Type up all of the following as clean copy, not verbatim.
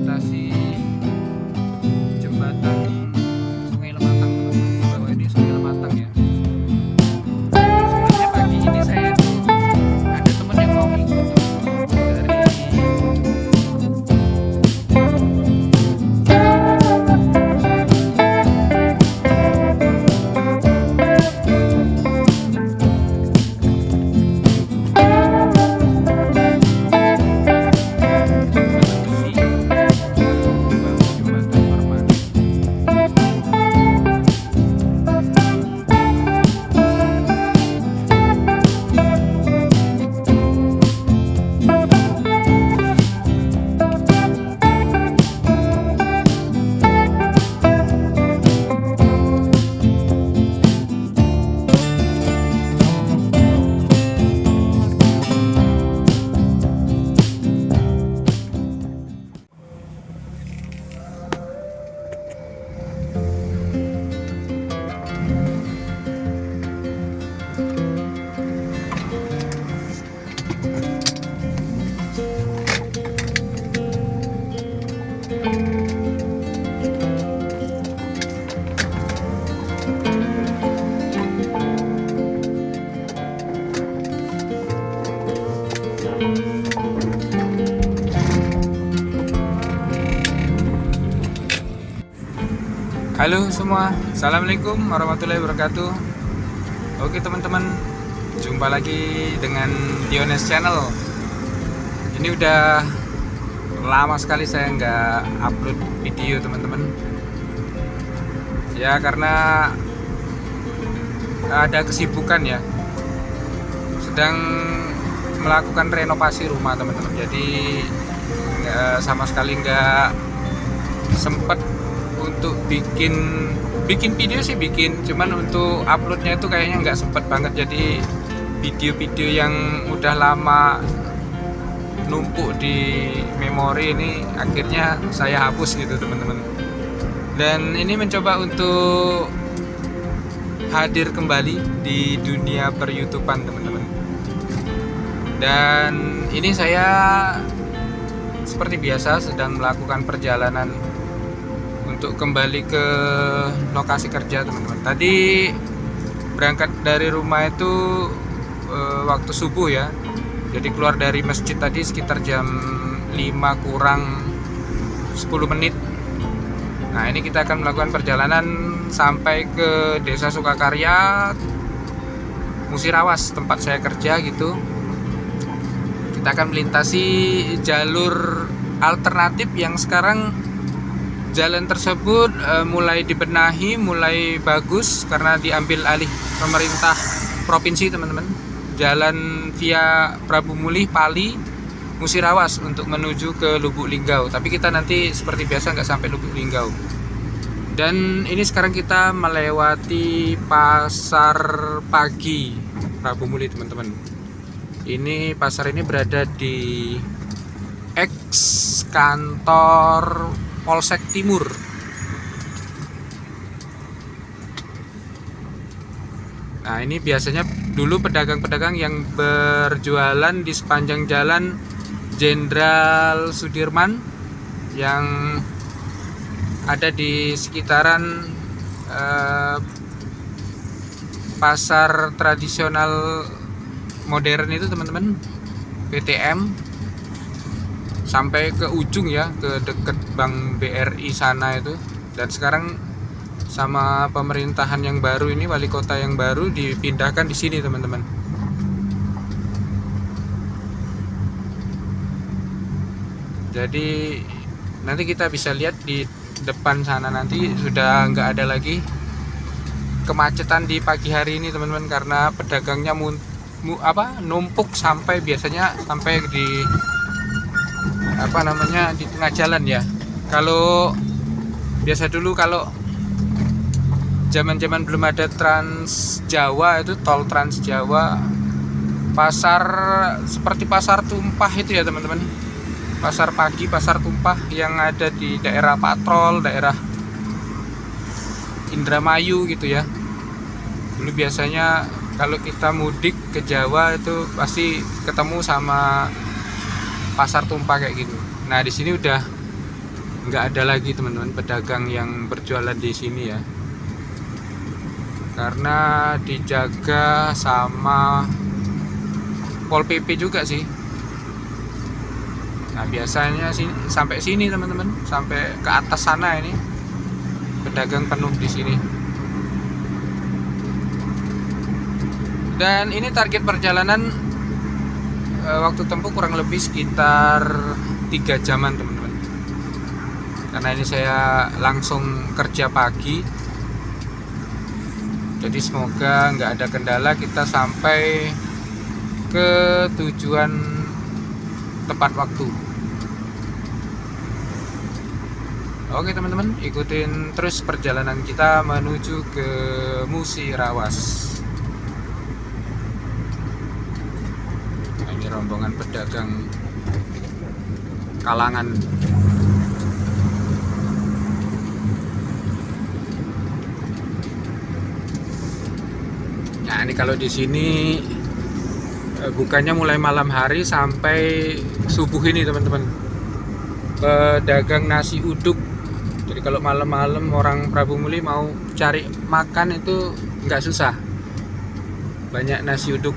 melintasi jembatan Sungai Lematang, teman-teman. Di bawah ini Sungai Lematang ya. Sebenarnya pagi ini saya tuh ada teman yang mau ikut dari besi membangun jembatan permanen. Halo semua, assalamualaikum warahmatullahi wabarakatuh. Oke teman-teman, jumpa lagi dengan Diones Channel. Ini udah lama sekali saya nggak upload video teman-teman. Ya karena ada kesibukan ya, sedang melakukan renovasi rumah teman-teman. Jadi sama sekali nggak sempet untuk bikin video sih bikin, cuman untuk uploadnya itu kayaknya nggak sempet banget. Jadi video-video yang udah lama numpuk di memori ini akhirnya saya hapus gitu teman-teman. Dan ini mencoba untuk hadir kembali di dunia per-YouTubean teman-teman. Dan ini saya seperti biasa sedang melakukan perjalanan untuk kembali ke lokasi kerja teman-teman. Tadi berangkat dari rumah itu waktu subuh ya. Jadi keluar dari masjid tadi sekitar jam 5 kurang 10 menit. Nah ini kita akan melakukan perjalanan sampai ke Desa Sukakarya, Musirawas, tempat saya kerja gitu. Kita akan melintasi jalur alternatif yang sekarang jalan tersebut mulai dibenahi, mulai bagus karena diambil alih pemerintah provinsi teman-teman. Jalan via Prabu Mulih, Pali, Musirawas untuk menuju ke Lubuk Linggau. Tapi kita nanti seperti biasa nggak sampai Lubuk Linggau. Dan ini sekarang kita melewati pasar pagi Prabu Mulih teman-teman. Ini pasar ini berada di ex kantor Polsek Timur. Nah ini biasanya dulu pedagang-pedagang yang berjualan di sepanjang jalan Jenderal Sudirman yang ada di sekitaran pasar tradisional modern itu teman-teman, PTM, sampai ke ujung ya, ke deket Bank BRI sana itu. Dan sekarang sama pemerintahan yang baru ini, wali kota yang baru, dipindahkan di sini teman-teman. Jadi nanti kita bisa lihat di depan sana nanti sudah nggak ada lagi kemacetan di pagi hari ini teman-teman, karena pedagangnya numpuk sampai biasanya sampai di di tengah jalan ya. Kalau biasa dulu kalau zaman-zaman belum ada Trans Jawa itu, tol Trans Jawa, pasar seperti pasar tumpah itu ya teman-teman. Pasar pagi, pasar tumpah yang ada di daerah Patrol, daerah Indramayu gitu ya. Dulu biasanya kalau kita mudik ke Jawa itu pasti ketemu sama pasar tumpah kayak gitu. Nah di sini udah nggak ada lagi teman-teman pedagang yang berjualan di sini ya, karena dijaga sama Pol PP juga sih. Nah biasanya sampai sini teman-teman, sampai ke atas sana ini pedagang penuh di sini. Dan ini target perjalanan waktu tempuh kurang lebih sekitar 3 jaman teman-teman, karena ini saya langsung kerja pagi. Jadi semoga nggak ada kendala, kita sampai ke tujuan tepat waktu. Oke teman-teman, ikutin terus perjalanan kita menuju ke Musirawas. Nah, ini rombongan pedagang kalangan. Nah ini kalau di sini bukannya mulai malam hari sampai subuh ini teman-teman. Pedagang nasi uduk. Jadi kalau malam-malam orang Prabu Muli mau cari makan itu nggak susah. Banyak nasi uduk.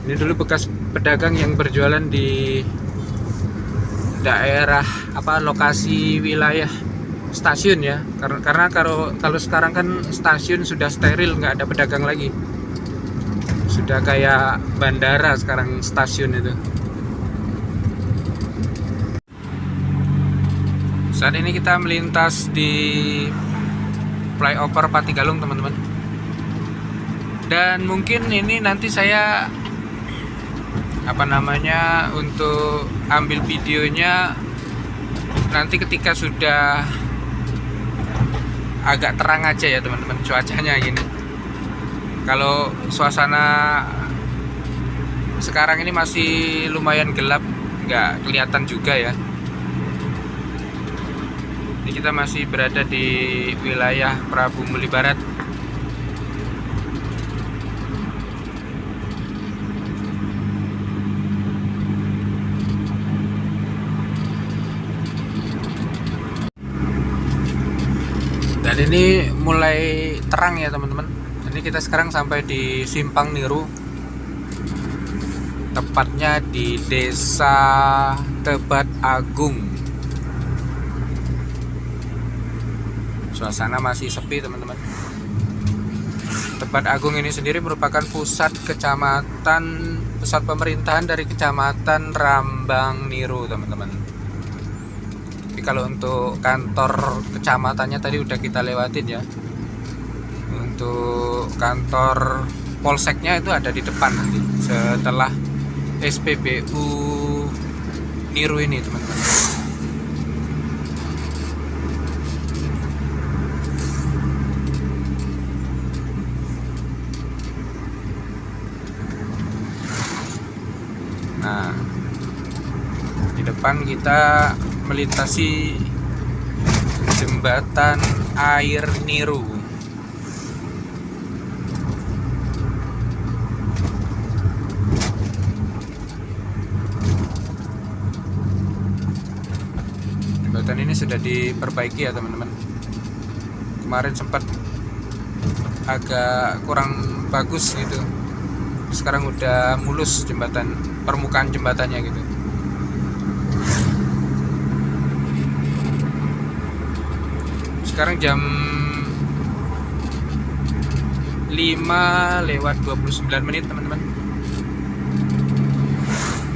Ini dulu bekas pedagang yang berjualan di daerah lokasi wilayah stasiun ya. Karena kalau sekarang kan stasiun sudah steril, nggak ada pedagang lagi. Sudah kayak bandara sekarang stasiun itu. Saat ini kita melintas di flyover Patigalung teman-teman. Dan mungkin ini nanti saya untuk ambil videonya nanti ketika sudah agak terang aja ya teman-teman, cuacanya gini. Kalau suasana sekarang ini masih lumayan gelap, nggak kelihatan juga ya. Ini kita masih berada di wilayah Prabu Muli Barat. Dan ini mulai terang ya teman-teman. Ini kita sekarang sampai di Simpang Niru, tepatnya di Desa Tebat Agung. Suasana masih sepi teman-teman. Tebat Agung ini sendiri merupakan pusat pemerintahan dari Kecamatan Rambang Niru teman-teman. Tapi kalau untuk kantor kecamatannya tadi udah kita lewatin ya. Untuk kantor polseknya itu ada di depan nanti setelah SPBU Niru ini teman-teman. Nah, di depan kita melintasi jembatan air Niru. Jembatan ini sudah diperbaiki ya teman-teman. Kemarin sempat agak kurang bagus gitu. Sekarang udah mulus permukaan jembatannya gitu. Sekarang jam 5:29 teman-teman.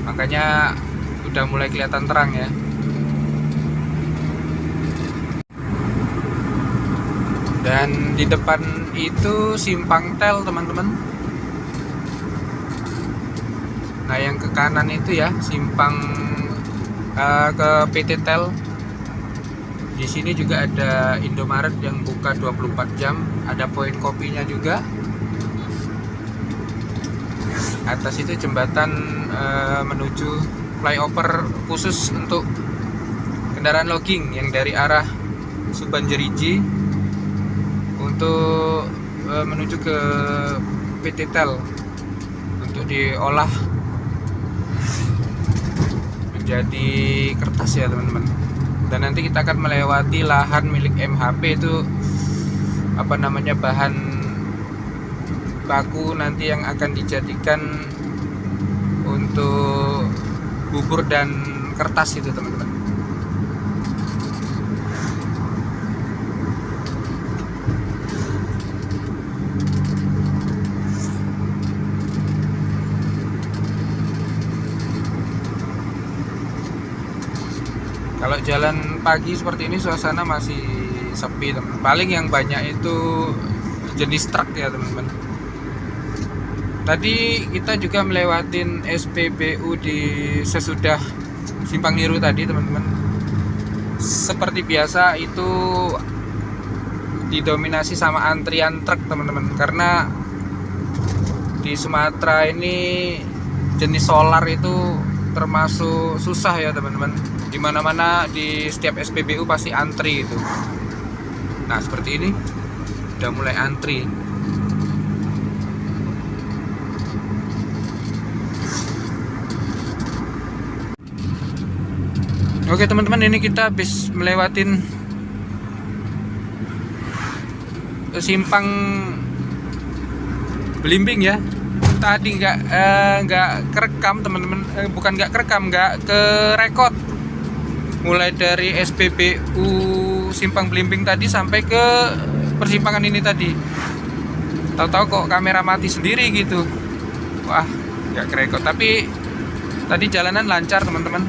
Makanya udah mulai kelihatan terang ya. Dan di depan itu simpang tel teman-teman. Nah yang ke kanan itu ya simpang ke PT Tel. Di sini juga ada Indomaret yang buka 24 jam, ada poin kopinya juga. Atas itu jembatan menuju flyover khusus untuk kendaraan logging yang dari arah Subanjeriji untuk menuju ke PT Tel untuk diolah jadi kertas ya teman-teman. Dan nanti kita akan melewati lahan milik MHP, itu apa namanya, bahan baku nanti yang akan dijadikan untuk bubur dan kertas itu teman-teman. Kalau jalan pagi seperti ini suasana masih sepi teman. Paling yang banyak itu jenis truk ya teman-teman. Tadi kita juga melewatin SPBU di sesudah Simpang Niru tadi teman-teman. Seperti biasa itu didominasi sama antrian truk teman-teman, karena di Sumatera ini jenis solar itu termasuk susah ya teman-teman. Dimana-mana di setiap SPBU pasti antri itu. Nah seperti ini udah mulai antri. Oke teman-teman, ini kita habis melewatin Simpang Belimbing ya. Tadi nggak kerekam teman-teman, bukan nggak kerekam, nggak kerekod. Mulai dari SPBU Simpang Belimbing tadi sampai ke persimpangan ini tadi. Tahu-tahu kok kamera mati sendiri gitu. Wah, nggak kerekod. Tapi tadi jalanan lancar teman-teman.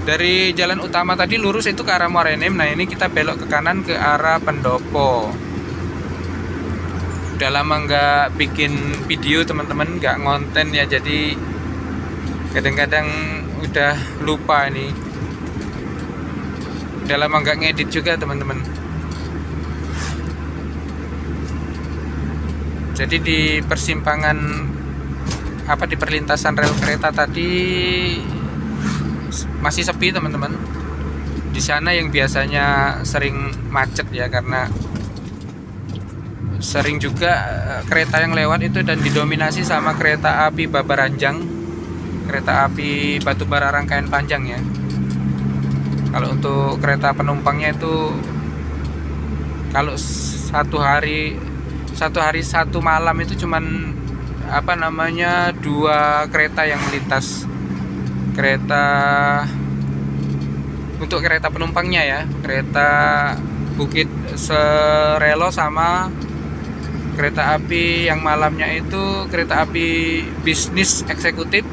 Dari jalan utama tadi lurus itu ke arah Muara Enim. Nah ini kita belok ke kanan ke arah Pendopo. Udah lama nggak bikin video teman-teman, nggak ngonten ya, jadi kadang-kadang udah lupa ini. Udah lama nggak ngedit juga teman-teman. Jadi di persimpangan di perlintasan rel kereta tadi masih sepi teman-teman. Di sana yang biasanya sering macet ya, karena sering juga kereta yang lewat itu dan didominasi sama kereta api Babaranjang, kereta api batubara rangkaian panjang ya. Kalau untuk kereta penumpangnya itu, kalau satu hari satu malam itu cuman 2 kereta yang melintas. Untuk kereta penumpangnya ya, kereta Bukit Serelo sama kereta api yang malamnya itu kereta api bisnis eksekutif.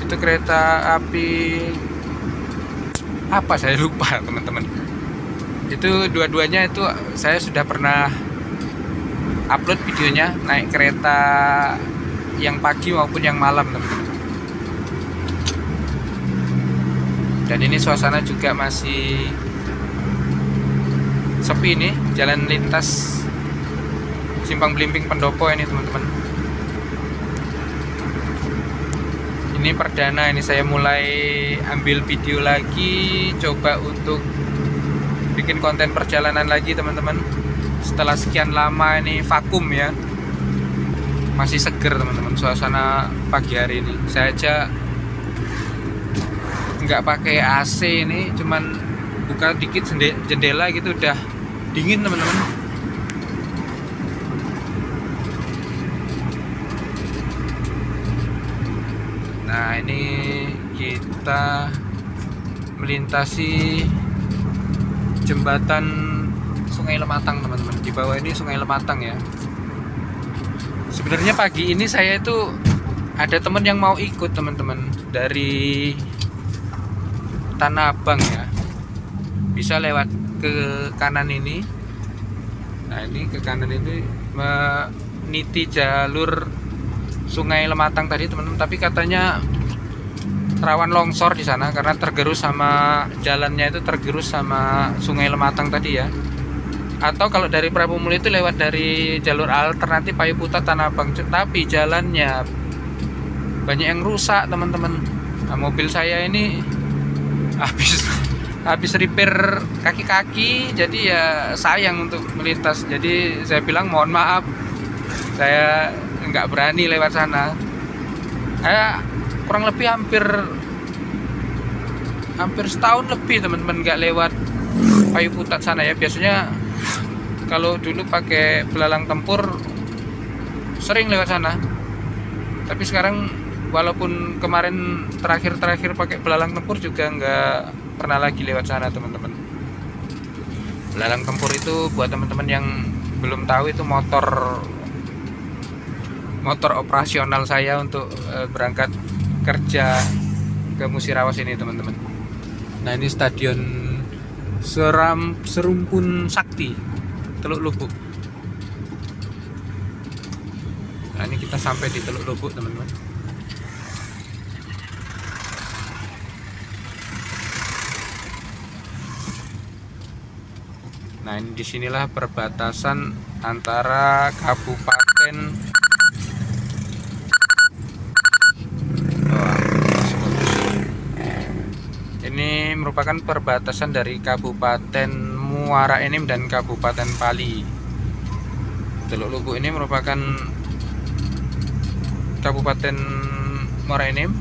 Itu kereta api apa saya lupa teman-teman. Itu dua-duanya itu saya sudah pernah upload videonya, naik kereta yang pagi maupun yang malam teman-teman. Dan ini suasana juga masih sepi nih, jalan lintas Simpang Belimbing Pendopo ini teman-teman. Ini perdana ini saya mulai ambil video lagi, coba untuk bikin konten perjalanan lagi teman-teman. Setelah sekian lama ini vakum ya, masih seger teman-teman suasana pagi hari ini. Saya aja nggak pakai AC ini, cuman buka dikit jendela gitu udah dingin teman-teman. Nah ini kita melintasi jembatan Sungai Lematang teman-teman. Di bawah ini Sungai Lematang ya. Sebenarnya pagi ini saya itu ada teman yang mau ikut teman-teman dari Tanah Abang ya. Bisa lewat ke kanan ini. Nah ini ke kanan ini meniti jalur Sungai Lematang tadi teman-teman, tapi katanya rawan longsor di sana karena tergerus sama jalannya, itu tergerus sama Sungai Lematang tadi ya. Atau kalau dari Prabu Muli itu lewat dari jalur alternatif Payuputa Tanah Abang, tapi jalannya banyak yang rusak teman-teman. Nah, mobil saya ini habis repair kaki-kaki, jadi ya sayang untuk melintas. Jadi saya bilang mohon maaf, saya nggak berani lewat sana. kurang lebih hampir setahun lebih teman-teman nggak lewat Payu Putat sana ya. Biasanya kalau dulu pakai belalang tempur sering lewat sana, tapi sekarang walaupun kemarin terakhir pakai belalang tempur juga nggak pernah lagi lewat sana teman-teman. Belalang tempur itu buat teman-teman yang belum tahu, itu motor operasional saya untuk berangkat kerja ke Musirawas ini teman-teman. Nah, ini stadion Serumpun Sakti Teluk Lubuk. Nah, ini kita sampai di Teluk Lubuk teman-teman. Nah, ini disinilah perbatasan antara kabupaten ini merupakan perbatasan dari Kabupaten Muara Enim dan Kabupaten Pali. Teluk Lubuk ini merupakan Kabupaten Muara Enim.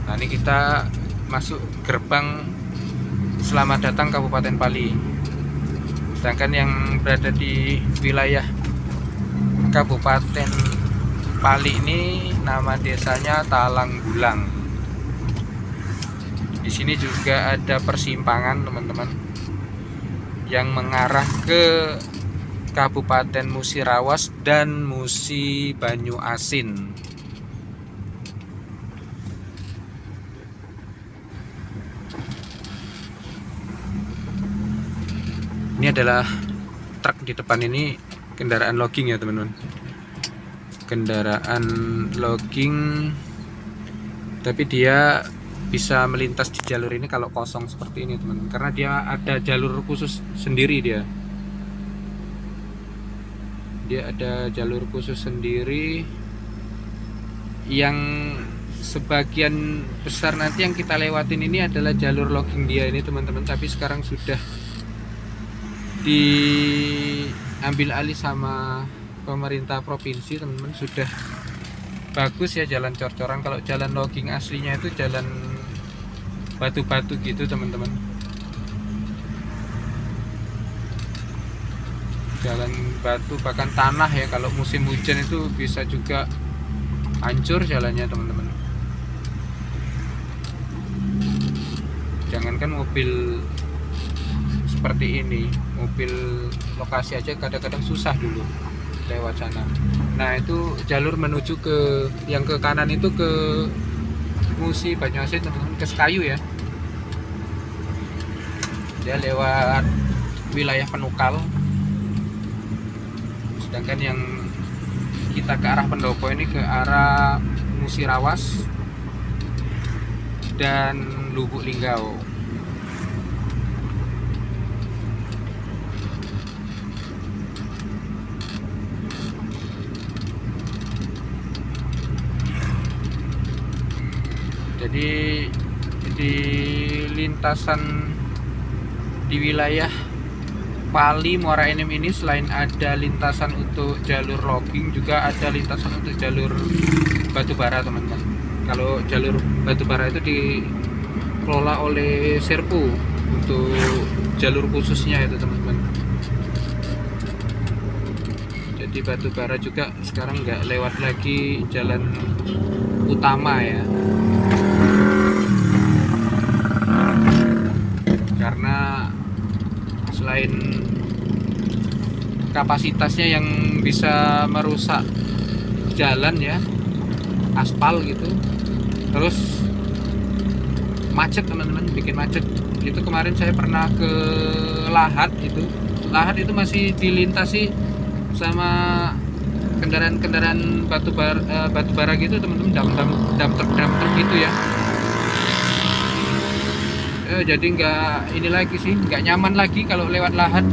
Nah, ini kita masuk gerbang selamat datang Kabupaten Pali. Sedangkan yang berada di wilayah Kabupaten Pali ini nama desanya Talanggulang. Di sini juga ada persimpangan teman-teman yang mengarah ke Kabupaten Musirawas dan Musi Banyu Asin. Ini adalah truk di depan ini, kendaraan logging ya teman-teman. Kendaraan logging, tapi dia bisa melintas di jalur ini kalau kosong seperti ini teman-teman, karena dia ada jalur khusus sendiri. Dia ada jalur khusus sendiri yang sebagian besar nanti yang kita lewatin ini adalah jalur logging dia ini teman-teman, tapi sekarang sudah diambil alih sama pemerintah provinsi teman-teman. Sudah bagus ya jalan cor-coran. Kalau jalan logging aslinya itu jalan batu-batu gitu teman-teman, jalan batu bahkan tanah ya. Kalau musim hujan itu bisa juga hancur jalannya teman-teman. Jangankan mobil seperti ini, mobil lokasi aja kadang-kadang susah dulu lewat sana. Nah, itu jalur menuju ke yang ke kanan itu ke Musi Banyu Asin teman-teman, ke Sekayu ya. Dia lewat wilayah Penukal. Sedangkan yang kita ke arah Pendopo ini ke arah Musirawas dan Lubuk Linggau. Jadi di lintasan di wilayah Pali Muara Enim ini selain ada lintasan untuk jalur logging, juga ada lintasan untuk jalur batubara teman-teman. Kalau jalur batubara itu dikelola oleh Serpu untuk jalur khususnya itu teman-teman. Jadi batubara juga sekarang nggak lewat lagi jalan utama ya, karena selain kapasitasnya yang bisa merusak jalan ya, aspal gitu, terus macet teman-teman, bikin macet. Itu kemarin saya pernah ke Lahat itu masih dilintasi sama kendaraan batubara gitu teman-teman, dump truck gitu ya. Jadi nggak ini lagi sih, nggak nyaman lagi kalau lewat Lahat.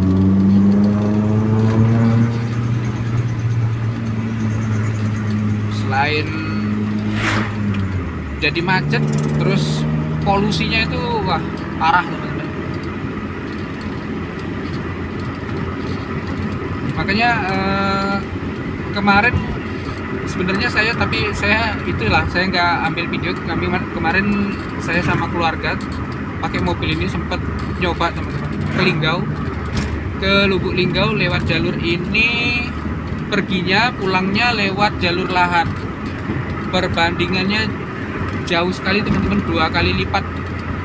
Selain jadi macet, terus polusinya itu wah parah teman-teman. Makanya kemarin sebenarnya saya saya nggak ambil video. Kemarin saya sama keluarga pakai mobil ini sempat nyoba teman-teman ke Linggau, ke Lubuk Linggau lewat jalur ini, perginya pulangnya lewat jalur lahat. Perbandingannya jauh sekali teman-teman, 2 kali lipat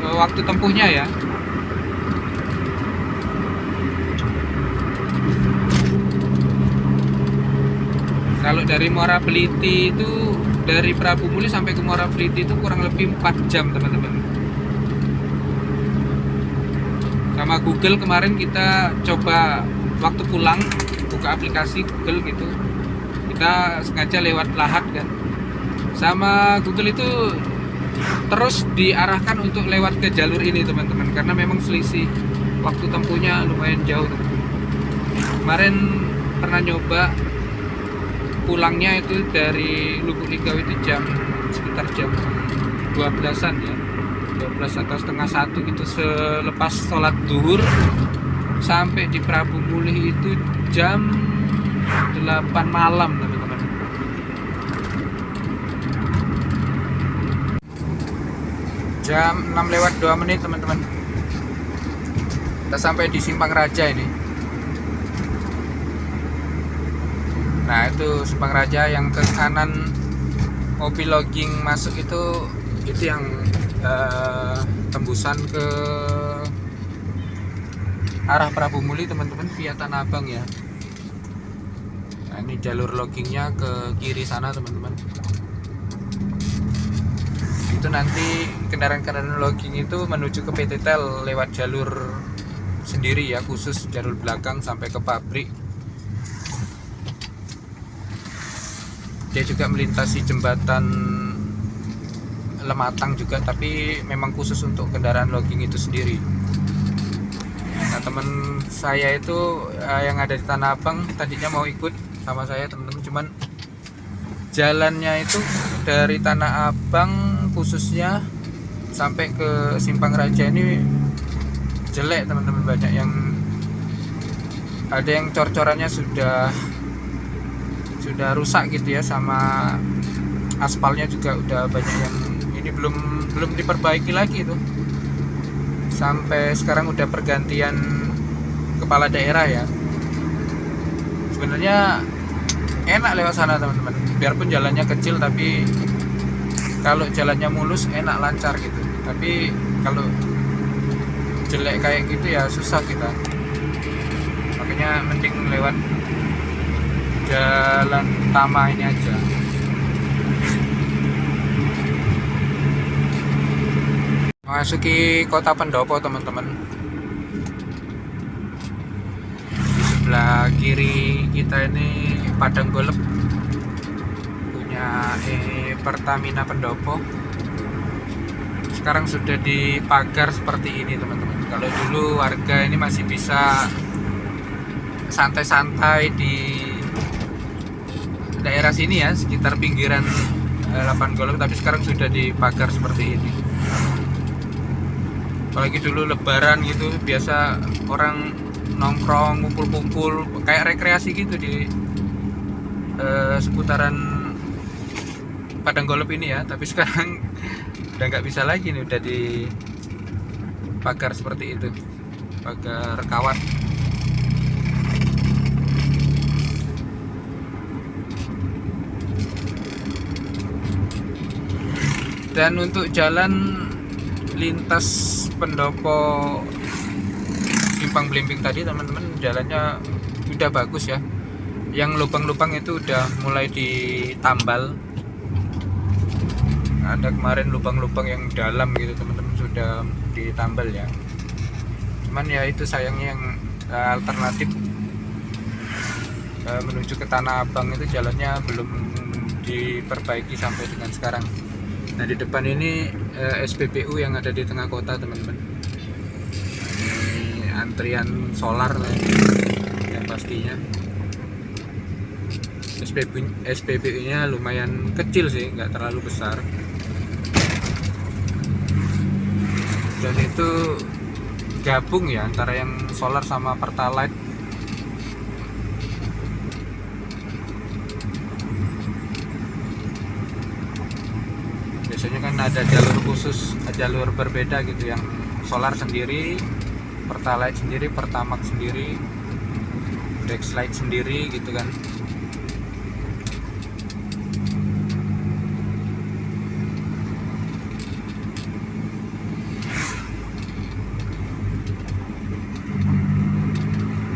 waktu tempuhnya ya. Kalau dari Muara Beliti itu, dari Prabu Muli sampai ke Muara Beliti itu kurang lebih 4 jam teman-teman. Sama Google kemarin kita coba waktu pulang buka aplikasi Google gitu, kita sengaja lewat lahat kan, sama Google itu terus diarahkan untuk lewat ke jalur ini teman-teman, karena memang selisih waktu tempuhnya lumayan jauh teman-teman. Kemarin pernah nyoba pulangnya itu dari Lubuk Linggau itu sekitar jam 12-an ya, 12 atau setengah 1 gitu, selepas sholat duhur. Sampai di Prabu Muli itu jam 8 malam teman-teman. Jam 6 lewat 2 menit teman-teman, kita sampai di Simpang Raja ini. Nah itu Simpang Raja, yang ke kanan mobil logging masuk itu yang tembusan ke arah Prabu Muli teman-teman, via Tanah Abang ya. Nah ini jalur loggingnya ke kiri sana teman-teman. Itu nanti kendaraan-kendaraan logging itu menuju ke PT Tel lewat jalur sendiri ya, khusus jalur belakang sampai ke pabrik. Dia juga melintasi jembatan Lematang juga, tapi memang khusus untuk kendaraan logging itu sendiri. Nah teman saya itu yang ada di Tanah Abang tadinya mau ikut sama saya teman-teman, cuman jalannya itu dari Tanah Abang khususnya sampai ke Simpang Raja ini jelek teman-teman, banyak yang ada yang cor-corannya sudah rusak gitu ya, sama aspalnya juga udah banyak yang ini belum diperbaiki lagi itu. Sampai sekarang udah pergantian kepala daerah ya. Sebenarnya enak lewat sana teman-teman, biarpun jalannya kecil, tapi kalau jalannya mulus enak, lancar gitu. Tapi kalau jelek kayak gitu ya susah kita, makanya mending lewat jalan utama ini aja. Memasuki kota Pendopo teman-teman. Di sebelah kiri kita ini Padang Golep punya Pertamina Pendopo. Sekarang sudah dipagar seperti ini teman-teman. Kalau dulu warga ini masih bisa santai-santai di daerah sini ya, sekitar pinggiran 8 Golok, tapi sekarang sudah dipagar seperti ini. Apalagi dulu lebaran gitu biasa orang nongkrong, kumpul-kumpul kayak rekreasi gitu di seputaran Padang Golep ini ya, tapi sekarang udah nggak bisa lagi nih, udah dipagar seperti itu, pagar kawat. Dan untuk jalan lintas Pendopo Simpang Blimbing tadi teman-teman, jalannya udah bagus ya. Yang lubang-lubang itu udah mulai ditambal. Ada kemarin lubang-lubang yang dalam gitu teman-teman, sudah ditambal ya. Cuman ya itu sayangnya yang alternatif menuju ke Tanah Abang itu jalannya belum diperbaiki sampai dengan sekarang. Nah di depan ini SPBU yang ada di tengah kota teman-teman. Ini antrian solar yang pastinya. SPBU-nya lumayan kecil sih, nggak terlalu besar. Dan itu gabung ya antara yang solar sama Pertalite. biasanya kan ada jalur khusus, jalur berbeda gitu, yang solar sendiri, pertalite sendiri, pertamax sendiri, dexlite sendiri gitu kan.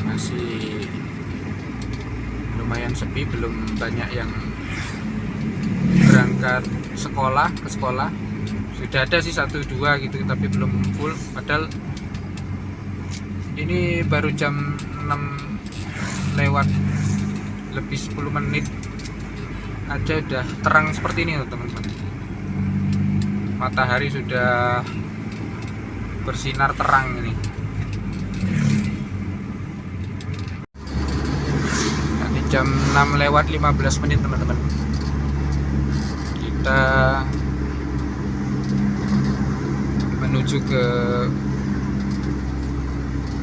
Masih lumayan sepi, belum banyak yang berangkat ke sekolah. Sudah ada sih 1-2 gitu, tapi belum full. Padahal ini baru jam 6 lewat lebih 10 menit aja udah terang seperti ini teman-teman. Matahari sudah bersinar terang ini. Ini jam 6 lewat 15 menit teman-teman. Kita menuju ke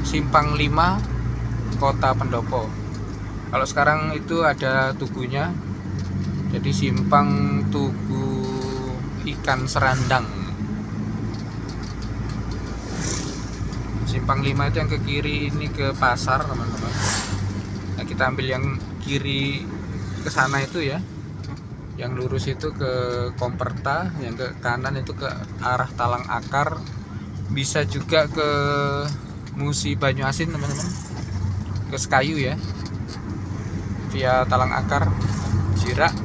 Simpang 5 Kota Pendopo. Kalau sekarang itu ada tugunya, jadi Simpang Tugu Ikan Serandang. Simpang 5 itu yang ke kiri, ini ke pasar teman-teman. Nah, kita ambil yang kiri ke sana itu ya, yang lurus itu ke Komperta, yang ke kanan itu ke arah Talang Akar, bisa juga ke Musi Banyuasin teman-teman, ke Sekayu ya, via Talang Akar, Jirak.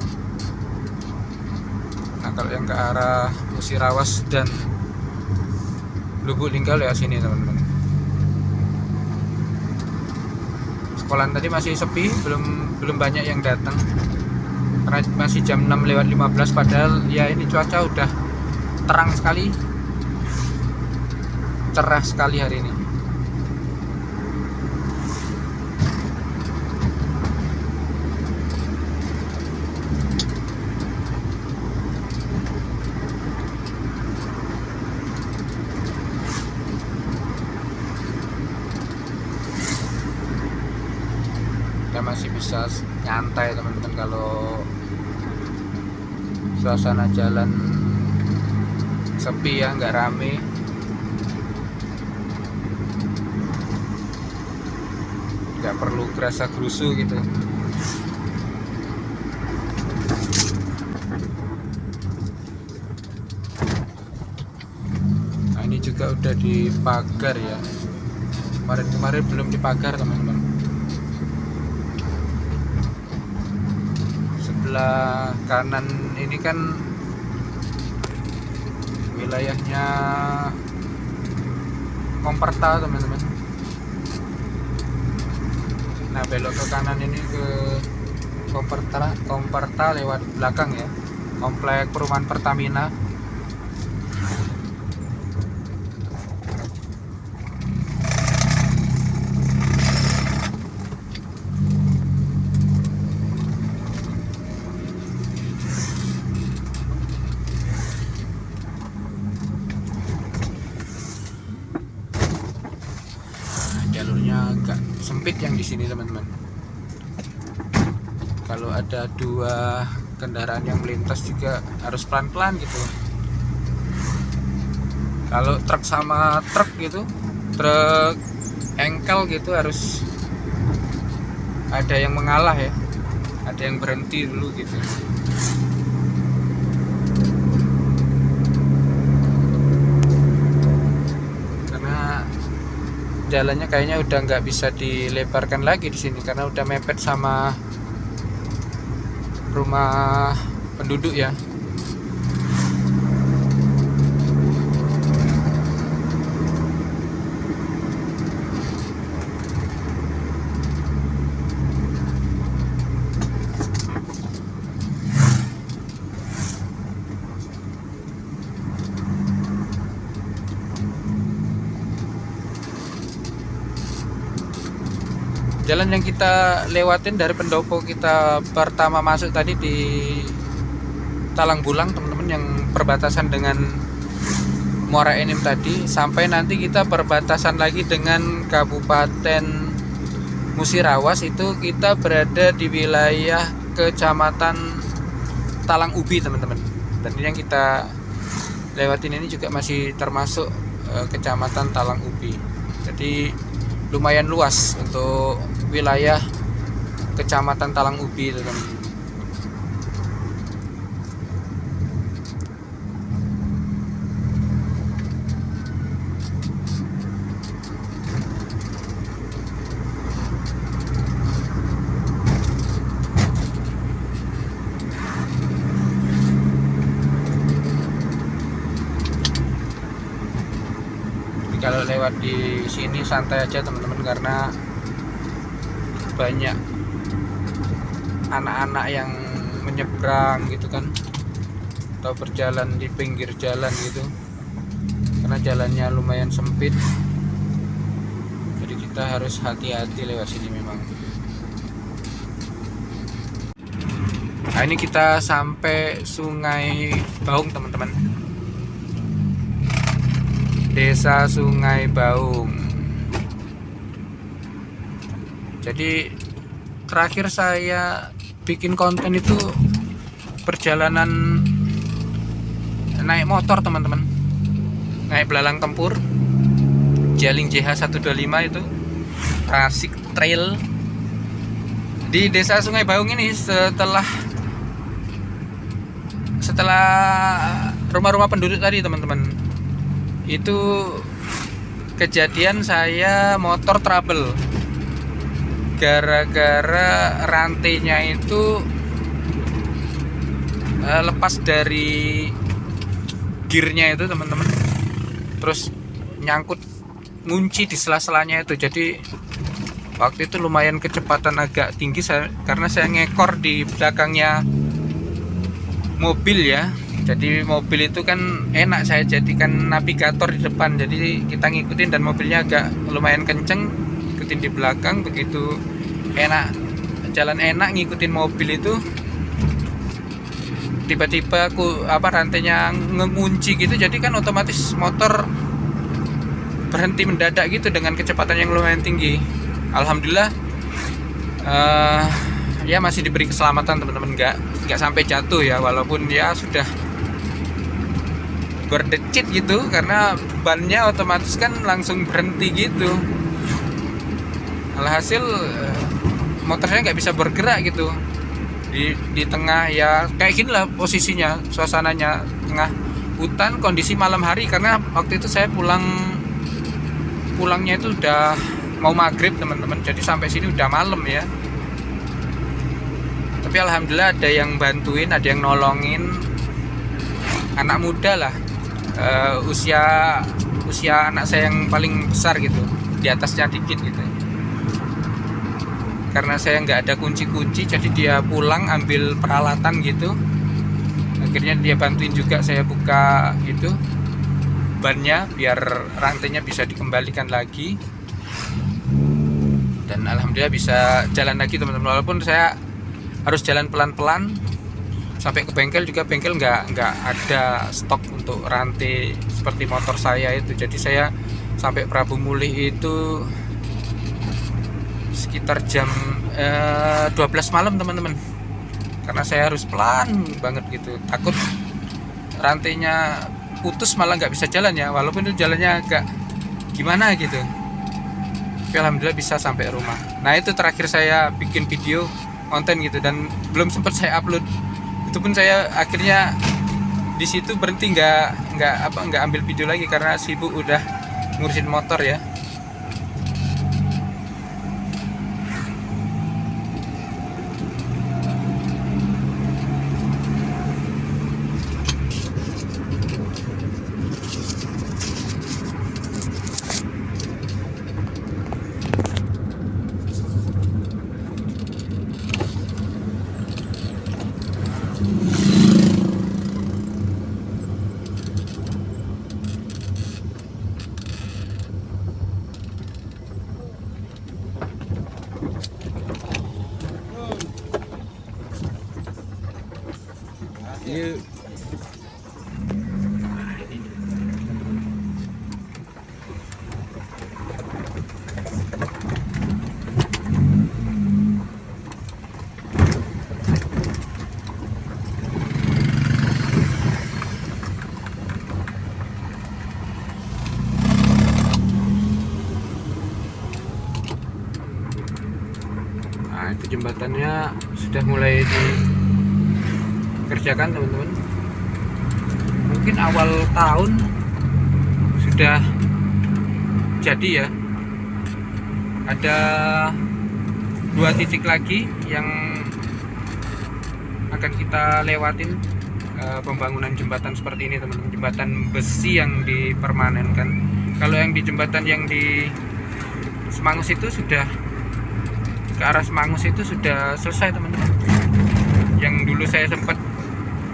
Nah, kalau yang ke arah Musirawas dan Lubuk Linggau ya sini teman-teman. Sekolahan tadi masih sepi, belum banyak yang datang karena masih jam 6 lewat 15. Padahal ya ini cuaca udah terang sekali, cerah sekali hari ini. Kita masih bisa nyantai teman-teman kalau suasana jalan sepi ya, nggak rame. Nggak perlu kerasa gerusu gitu. Nah, ini juga udah dipagar ya, kemarin belum dipagar teman-teman. Sebelah kanan ini kan wilayahnya Komperta teman-teman. Nah, belok ke kanan ini ke Komperta lewat belakang ya, komplek perumahan Pertamina. Jalurnya agak sempit yang di sini teman-teman. Kalau ada 2 kendaraan yang melintas juga harus pelan-pelan gitu. Kalau truk sama truk gitu, truk engkel gitu, harus ada yang mengalah ya, ada yang berhenti dulu gitu. Jalannya kayaknya udah nggak bisa dilebarkan lagi di sini karena udah mepet sama rumah penduduk ya. Jalan yang kita lewatin dari Pendopo, kita pertama masuk tadi di Talang Bulang teman-teman, yang perbatasan dengan Muara Enim tadi, sampai nanti kita perbatasan lagi dengan Kabupaten Musirawas, itu kita berada di wilayah Kecamatan Talang Ubi teman-teman. Dan ini yang kita lewatin ini juga masih termasuk Kecamatan Talang Ubi. Jadi lumayan luas untuk wilayah Kecamatan Talang Ubi, teman-teman. Kalau lewat di sini santai aja teman-teman, karena banyak anak-anak yang menyeberang gitu kan, atau berjalan di pinggir jalan gitu, karena jalannya lumayan sempit. Jadi kita harus hati-hati lewat sini memang. Nah, ini kita sampai Sungai Baung, teman-teman. Desa Sungai Baung. Jadi terakhir saya bikin konten itu perjalanan naik motor, teman-teman. Naik belalang tempur Jaling JH125 itu Tasik Trail di Desa Sungai Baung ini. Setelah rumah-rumah penduduk tadi, teman-teman, itu kejadian saya motor trouble gara-gara rantainya itu lepas dari gearnya itu, teman-teman, terus nyangkut ngunci di sela-selanya itu. Jadi waktu itu lumayan kecepatan agak tinggi karena saya ngekor di belakangnya mobil ya. Jadi mobil itu kan enak saya jadikan navigator di depan, jadi kita ngikutin, dan mobilnya agak lumayan kenceng, ngikutin di belakang. Begitu enak, jalan enak ngikutin mobil itu, tiba-tiba rantainya ngunci gitu. Jadi kan otomatis motor berhenti mendadak gitu dengan kecepatan yang lumayan tinggi. Alhamdulillah ya masih diberi keselamatan, teman-teman, nggak sampai jatuh ya, walaupun ya sudah berdecit gitu, karena bannya otomatis kan langsung berhenti gitu. Alhasil motor saya nggak bisa bergerak gitu di tengah ya, kayak gini lah posisinya, suasananya tengah hutan, kondisi malam hari, karena waktu itu saya pulangnya itu udah mau maghrib, teman-teman. Jadi sampai sini udah malam ya. Tapi alhamdulillah ada yang bantuin, ada yang nolongin, anak muda lah, usia anak saya yang paling besar gitu, di atasnya dikit gitu. Karena saya nggak ada kunci-kunci, jadi dia pulang ambil peralatan gitu. Akhirnya dia bantuin juga saya buka itu bannya biar rantainya bisa dikembalikan lagi, dan alhamdulillah bisa jalan lagi, teman-teman. Walaupun saya harus jalan pelan-pelan sampai ke bengkel juga, bengkel nggak ada stok untuk rantai seperti motor saya itu. Jadi saya sampai Prabu Mulih itu sekitar jam 12 malam, teman-teman, karena saya harus pelan banget gitu, takut rantainya putus malah nggak bisa jalan ya, walaupun itu jalannya agak gimana gitu. Tapi alhamdulillah bisa sampai rumah. Nah, itu terakhir saya bikin video konten gitu, dan belum sempat saya upload. Itu pun saya akhirnya di situ berhenti, nggak ambil video lagi karena sibuk udah ngurusin motor ya. jembatannya sudah mulai dikerjakan teman-teman. Mungkin awal tahun sudah jadi ya. Ada 2 titik lagi yang akan kita lewatin pembangunan jembatan seperti ini teman-teman, jembatan besi yang dipermanenkan. Kalau yang di jembatan yang di Semangus itu sudah ke arah Semangus itu sudah selesai teman-teman. Yang dulu saya sempat,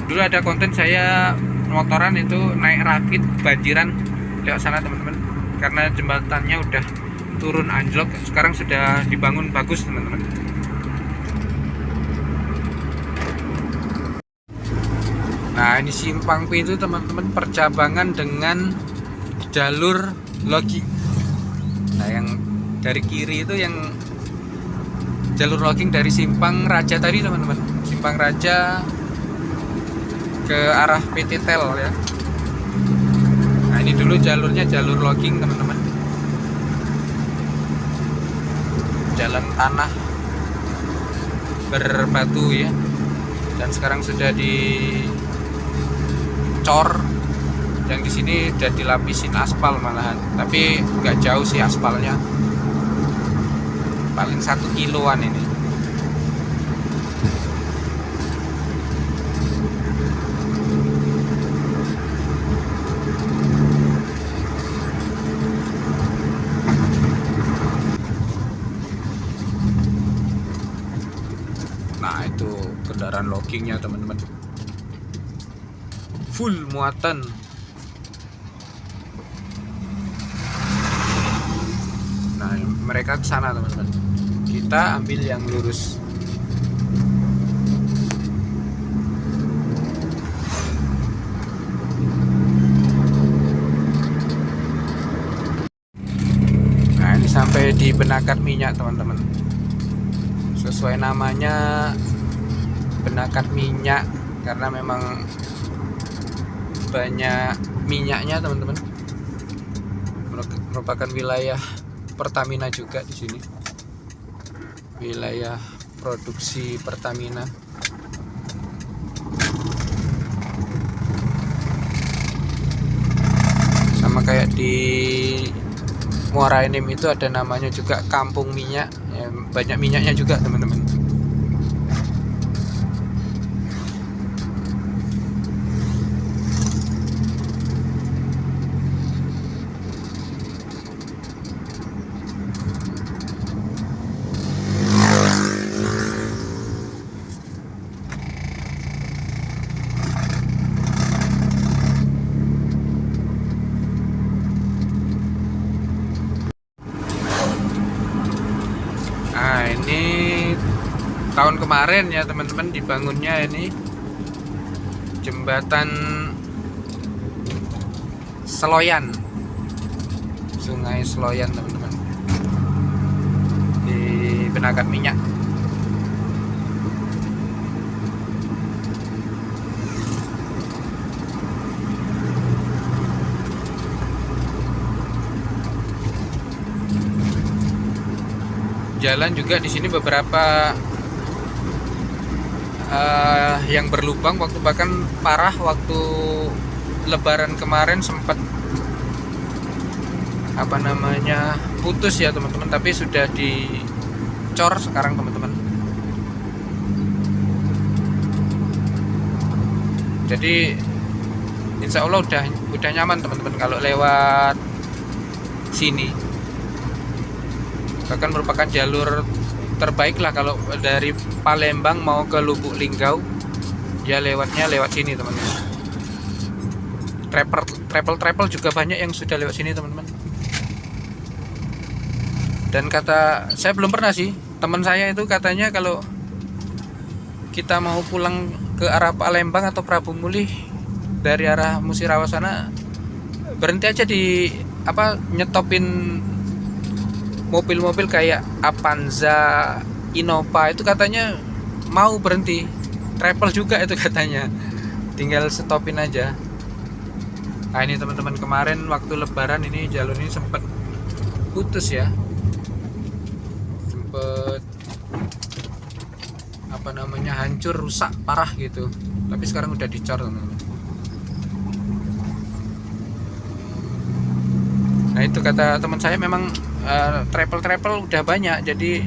dulu ada konten saya motoran itu naik rakit banjiran lewat sana teman-teman, karena jembatannya udah turun anjlok. Sekarang sudah dibangun bagus teman-teman. Nah, ini simpang P itu teman-teman percabangan dengan jalur logging. Nah, yang dari kiri itu yang jalur logging dari Simpang Raja tadi teman-teman, Simpang Raja ke arah PT Tel ya. Nah, ini dulu jalurnya jalur logging teman-teman, jalan tanah berbatu ya, dan sekarang sudah dicor. Yang di sini udah dilapisin aspal malahan, tapi nggak jauh sih aspalnya, paling 1 kiloan ini. Nah, itu kendaraan loggingnya teman-teman, full muatan. Nah, mereka ke sana teman-teman, kita ambil yang lurus. Nah, ini sampai di Benakat Minyak teman-teman. Sesuai namanya Benakat Minyak karena memang banyak minyaknya teman-teman. Merupakan wilayah Pertamina juga di sini, wilayah produksi Pertamina. Sama kayak di Muara Enim itu ada namanya juga Kampung Minyak ya, banyak minyaknya juga teman-teman. Nah, ini tahun kemarin ya teman-teman dibangunnya ini jembatan Seloyan, Sungai Seloyan teman-teman, di Benakat Minyak. Jalan juga di sini beberapa yang berlubang, bahkan parah waktu Lebaran kemarin sempat putus ya teman-teman, tapi sudah dicor sekarang teman-teman. Jadi insya Allah udah nyaman teman-teman kalau lewat sini. Bahkan merupakan jalur terbaik lah kalau dari Palembang mau ke Lubuk Linggau, ya lewatnya lewat sini teman-teman. Travel juga banyak yang sudah lewat sini teman-teman. Dan kata saya belum pernah sih, teman saya itu katanya kalau kita mau pulang ke arah Palembang atau Prabu Mulih dari arah Musirawa sana, berhenti aja di nyetopin mobil-mobil kayak Avanza, Innova, itu katanya mau berhenti. Travel juga itu katanya, tinggal stopin aja. Nah, ini teman-teman, kemarin waktu Lebaran ini jalur ini sempat putus ya, sempat apa namanya, hancur, rusak parah gitu. Tapi sekarang udah dicor teman-teman. Nah itu kata teman saya, memang travel udah banyak, jadi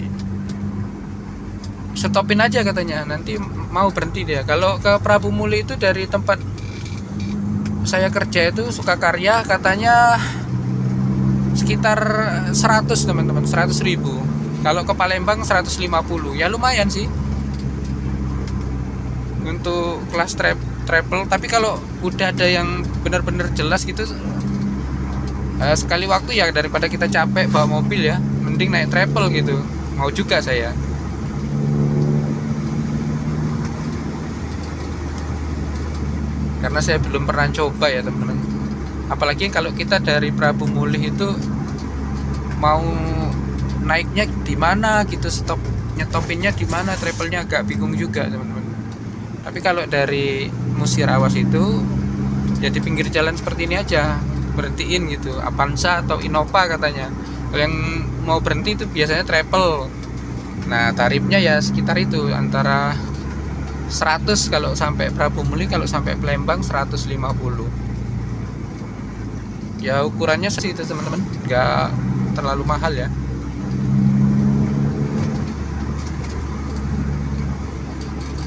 stopin aja katanya, nanti mau berhenti dia. Kalau ke Prabu Muli itu dari tempat saya kerja itu Sukakarya, katanya sekitar 100 teman-teman, 100.000. Kalau ke Palembang 150, ya lumayan sih untuk kelas travel. Tapi kalau udah ada yang benar-benar jelas gitu, sekali waktu ya, daripada kita capek bawa mobil ya, mending naik travel gitu. Mau juga saya. Karena saya belum pernah coba ya teman-teman. Apalagi kalau kita dari Prabu Muli itu mau naiknya di mana gitu, nyetopinnya di mana, travelnya agak bingung juga teman-teman. Tapi kalau dari Musirawas itu ya di pinggir jalan seperti ini aja, berhentiin gitu, Avanza atau Innova katanya. Kalau yang mau berhenti itu biasanya travel. Nah tarifnya ya sekitar itu, antara 100 kalau sampai Prabu Muli, kalau sampai Palembang 150. Ya ukurannya sih itu teman-teman, nggak terlalu mahal ya.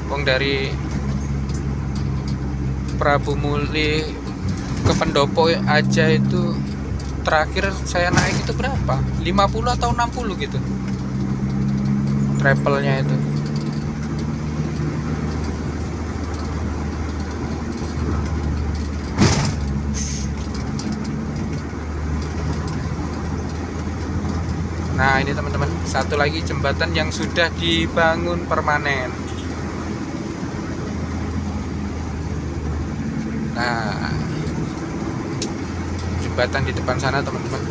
Wong dari Prabu Muli ke Pendopo aja itu terakhir saya naik itu berapa? 50 atau 60 gitu travelnya itu. Nah ini teman-teman, satu lagi jembatan yang sudah dibangun permanen. Nah jembatan di depan sana teman-teman.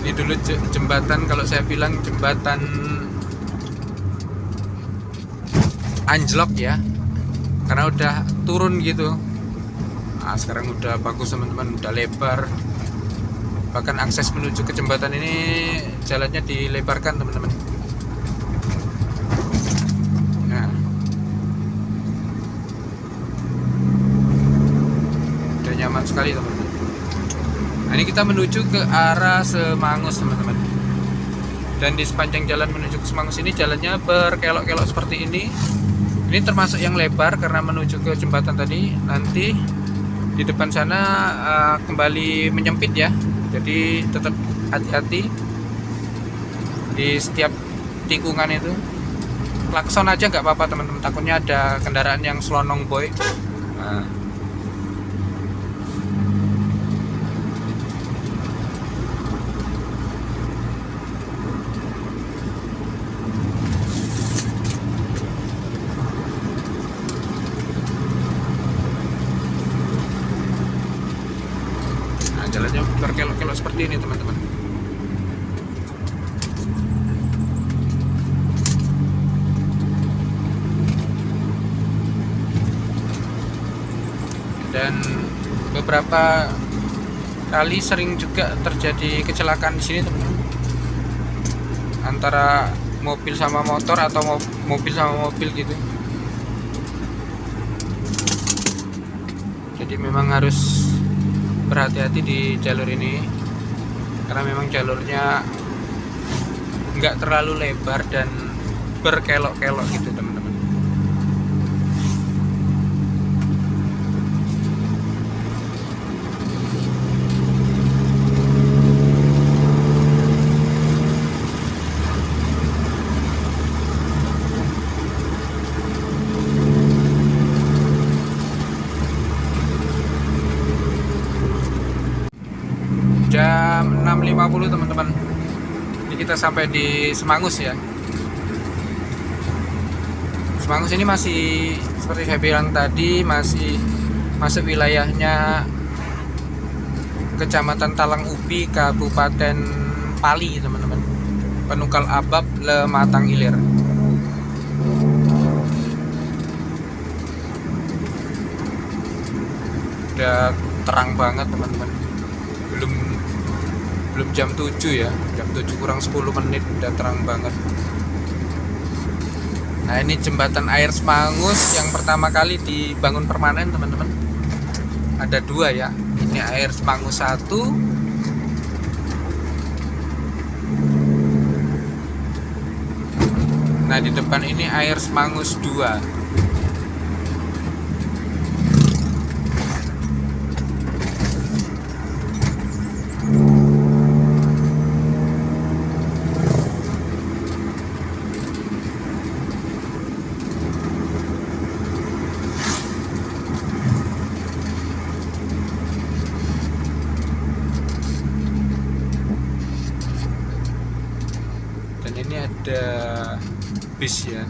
Ini dulu jembatan, kalau saya bilang jembatan anjlok ya, karena udah turun gitu. Nah, sekarang udah bagus teman-teman, udah lebar. Bahkan akses menuju ke jembatan ini jalannya dilebarkan teman-teman. Nah, udah nyaman sekali teman-teman. Nah, ini kita menuju ke arah Semangus teman-teman. Dan di sepanjang jalan menuju ke Semangus ini jalannya berkelok-kelok seperti ini. Ini termasuk yang lebar karena menuju ke jembatan tadi. Nanti di depan sana kembali menyempit ya, jadi tetap hati-hati di setiap tikungan itu. Klakson aja nggak apa-apa teman-teman, takutnya ada kendaraan yang selonong boy. Nah. Jalannya berkelok-kelok seperti ini teman-teman. Dan beberapa kali sering juga terjadi kecelakaan di sini teman-teman, antara mobil sama motor atau mobil sama mobil gitu. Jadi memang harus berhati-hati di jalur ini, karena memang jalurnya nggak terlalu lebar dan berkelok-kelok gitu teman-teman. Jam 6.50 teman-teman. Ini kita sampai di Semangus ya. Semangus ini masih seperti saya bilang tadi, masih masuk wilayahnya Kecamatan Talang Ubi, Kabupaten Pali teman-teman. Penungkal Abab, Lematang Ilir. Udah terang banget teman-teman. Belum jam 7 ya, jam 7 kurang 10 menit udah terang banget. Nah, ini jembatan air Semangus yang pertama kali dibangun permanen, teman-teman. Ada 2 ya. Ini air Semangus 1. Nah, di depan ini air Semangus 2. Dan ini ada bis ya,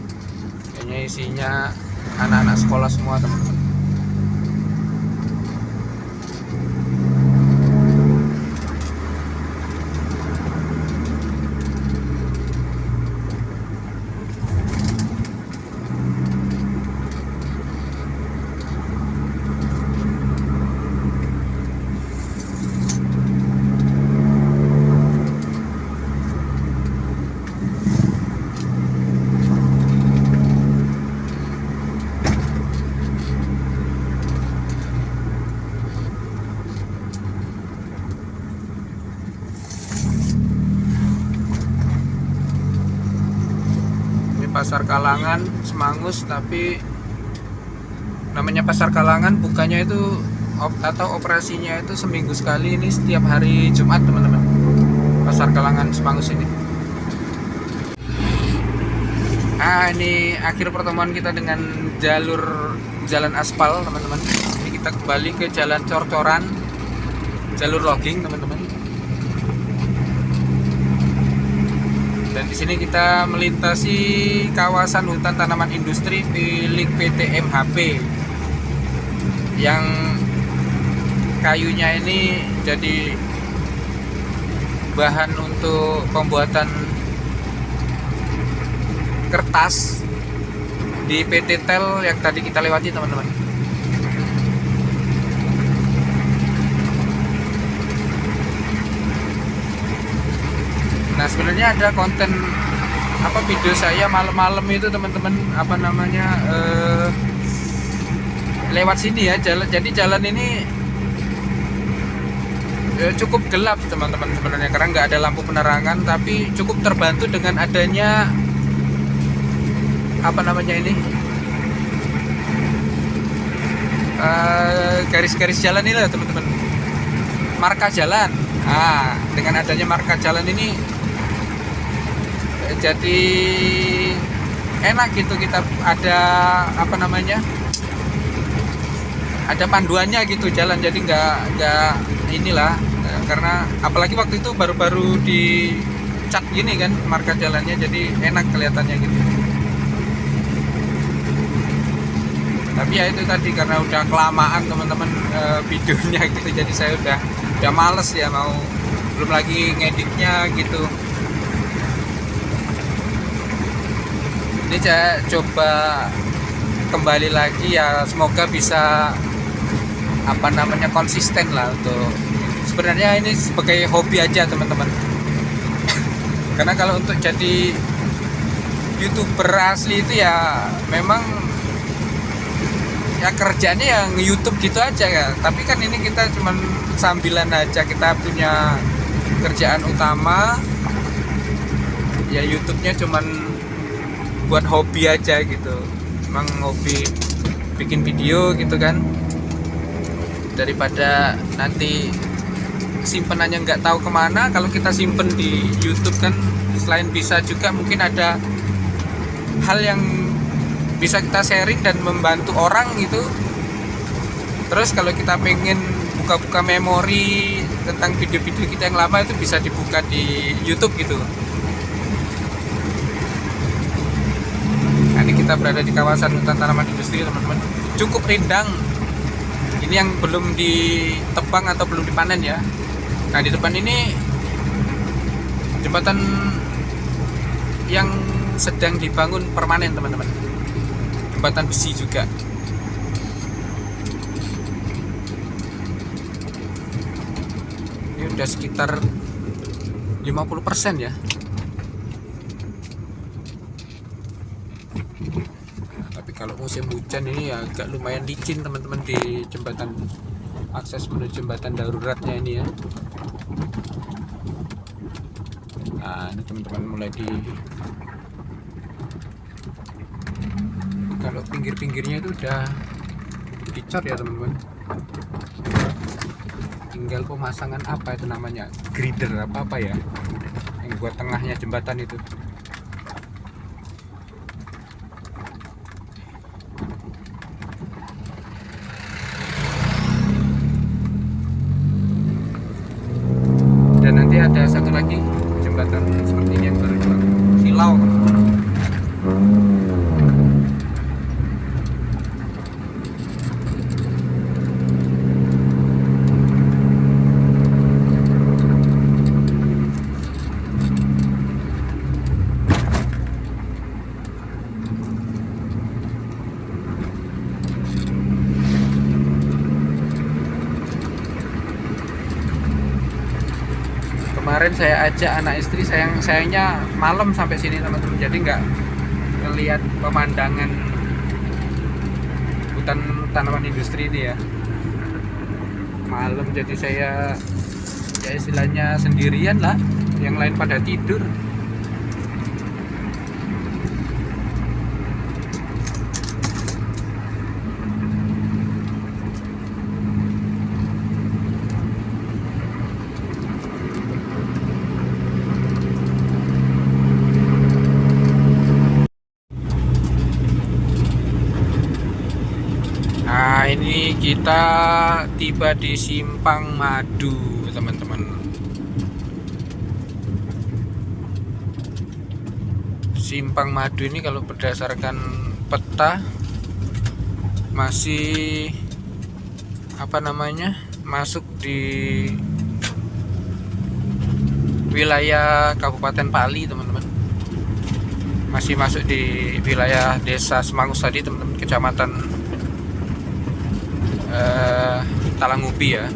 kayaknya isinya anak-anak sekolah semua, teman-teman. Pasar Kalangan Semangus, tapi namanya Pasar Kalangan bukannya itu atau operasinya itu seminggu sekali. Ini setiap hari Jumat, teman-teman, Pasar Kalangan Semangus ini. Ini akhir pertemuan kita dengan jalur jalan aspal, teman-teman. Ini kita kembali ke jalan cor-coran, jalur logging, teman-teman. Dan di sini kita melintasi kawasan hutan tanaman industri milik PT MHP yang kayunya ini jadi bahan untuk pembuatan kertas di PT TEL yang tadi kita lewati, teman-teman. Nah, sebenarnya ada konten video saya malam-malam itu, teman-teman, lewat sini ya, jadi jalan ini cukup gelap, teman-teman, sebenarnya karena nggak ada lampu penerangan, tapi cukup terbantu dengan adanya garis-garis jalan ini lah, teman-teman, marka jalan. Dengan adanya marka jalan ini jadi enak gitu, kita ada ada panduannya gitu jalan, jadi nggak inilah, karena apalagi waktu itu baru-baru dicat gini kan marka jalannya, jadi enak kelihatannya gitu. Tapi ya itu tadi, karena udah kelamaan, teman-teman, videonya gitu, jadi saya udah males ya, belum lagi ngeditnya gitu. Ini saya coba kembali lagi ya, semoga bisa konsisten lah. Untuk sebenarnya ini sebagai hobi aja, teman-teman. Karena kalau untuk jadi YouTuber asli itu ya memang ya kerjanya yang YouTube gitu aja ya. Tapi kan ini kita cuman sambilan aja, kita punya kerjaan utama ya, YouTube-nya cuman buat hobi aja gitu. Emang hobi bikin video gitu kan, daripada nanti simpenannya nggak tahu kemana. Kalau kita simpen di YouTube kan, selain bisa juga mungkin ada hal yang bisa kita sharing dan membantu orang gitu. Terus kalau kita pengen buka-buka memori tentang video-video kita yang lama, itu bisa dibuka di YouTube gitu. Nah, ini kita berada di kawasan hutan tanaman industri, teman-teman. Cukup rindang. Ini yang belum ditebang atau belum dipanen ya. Nah, di depan ini jembatan yang sedang dibangun permanen, teman-teman. Jembatan besi juga. Ini udah sekitar 50% ya. Tapi kalau musim hujan ini ya agak lumayan licin teman-teman di jembatan, akses menuju jembatan daruratnya ini ya. Nah ini teman-teman mulai kalau pinggir-pinggirnya itu udah dicor ya teman-teman. Tinggal pemasangan apa itu namanya, grider apa ya yang buat tengahnya jembatan itu. Dan nanti ada satu lagi jembatan seperti ini yang baru dibangun, silau teman-teman. Kemarin saya ajak anak istri, sayangnya malam sampai sini teman-teman, jadi nggak ngelihat pemandangan hutan tanaman industri ini ya. Malam jadi saya ya istilahnya sendirian lah, yang lain pada tidur. Nah ini kita tiba di Simpang Madu teman-teman. Simpang Madu ini kalau berdasarkan peta masih apa namanya, masuk di wilayah Kabupaten Pali teman-teman. Masih masuk di wilayah Desa Semangus tadi teman-teman, Kecamatan Talangubi ya.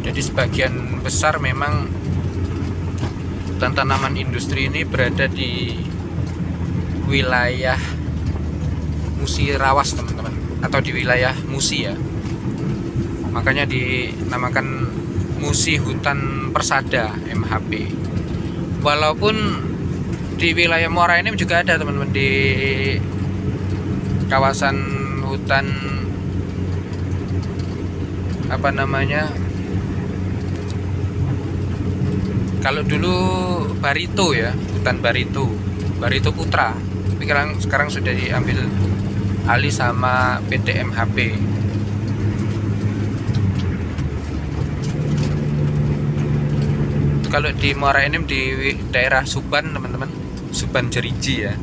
Jadi sebagian besar memang hutan tanaman industri ini berada di wilayah Musi Rawas teman-teman, atau di wilayah Musi ya. Makanya dinamakan Musi Hutan Persada MHP. Walaupun di wilayah Muara Enim juga ada teman-teman, di kawasan hutan apa namanya, kalau dulu Barito ya, hutan Barito Putra, tapi sekarang sudah diambil alih sama PT MHP. Kalau di Muara Enim di daerah Suban teman-teman, Suban Jeriji ya.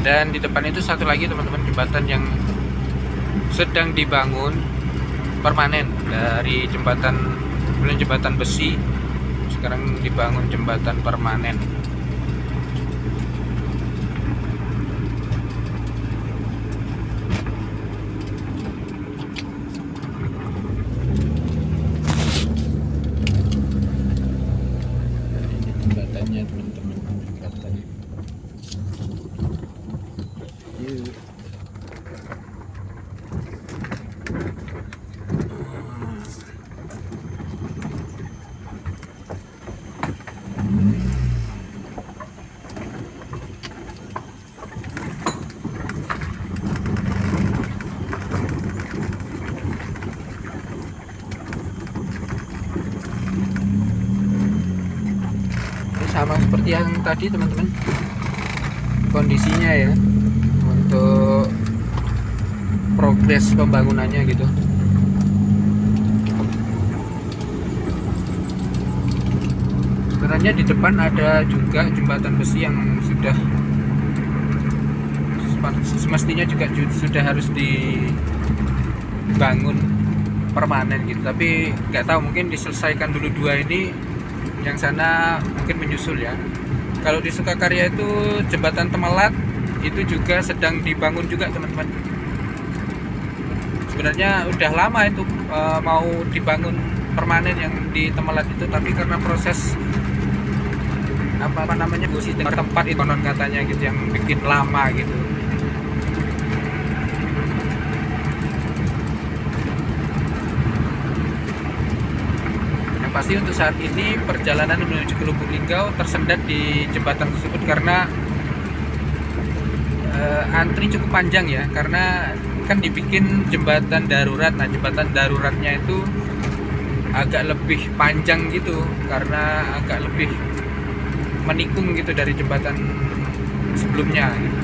Dan di depan itu satu lagi teman-teman, jembatan yang sedang dibangun permanen. Dari jembatan besi sekarang dibangun jembatan permanen. Ini jembatannya teman-teman, jembatan. Sama seperti yang tadi teman-teman, kondisinya ya, untuk progres pembangunannya gitu. Sebenarnya di depan ada juga jembatan besi yang sudah semestinya juga sudah harus dibangun permanen gitu. Tapi nggak tahu, mungkin diselesaikan dulu dua ini, yang sana mungkin menyusul ya. Kalau di Sukakarya itu jembatan Temelat itu juga sedang dibangun juga teman-teman. Sebenarnya udah lama itu mau dibangun permanen yang di Temelat itu, tapi karena proses apa namanya tempat itu konon katanya gitu yang bikin lama gitu. Yang pasti untuk saat ini perjalanan menuju ke Lubuk Linggau tersendat di jembatan tersebut karena antri cukup panjang ya, karena kan dibikin jembatan darurat. Nah, jembatan daruratnya itu agak lebih panjang gitu karena agak lebih menikung gitu dari jembatan sebelumnya gitu.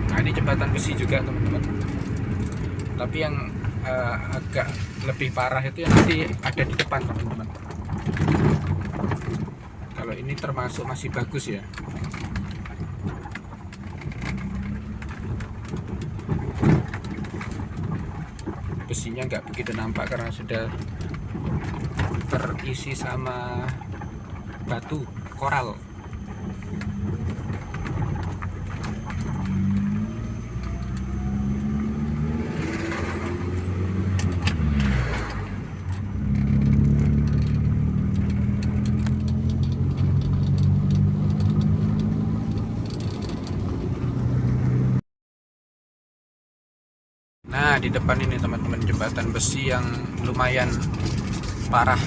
Nah, ini jembatan besi juga teman-teman, tapi yang agak lebih parah itu yang nanti ada di depan teman-teman. Kalau ini termasuk masih bagus ya. Besinya nggak begitu nampak karena sudah terisi sama batu koral. Nah, di depan ini teman-teman jembatan besi yang lumayan parah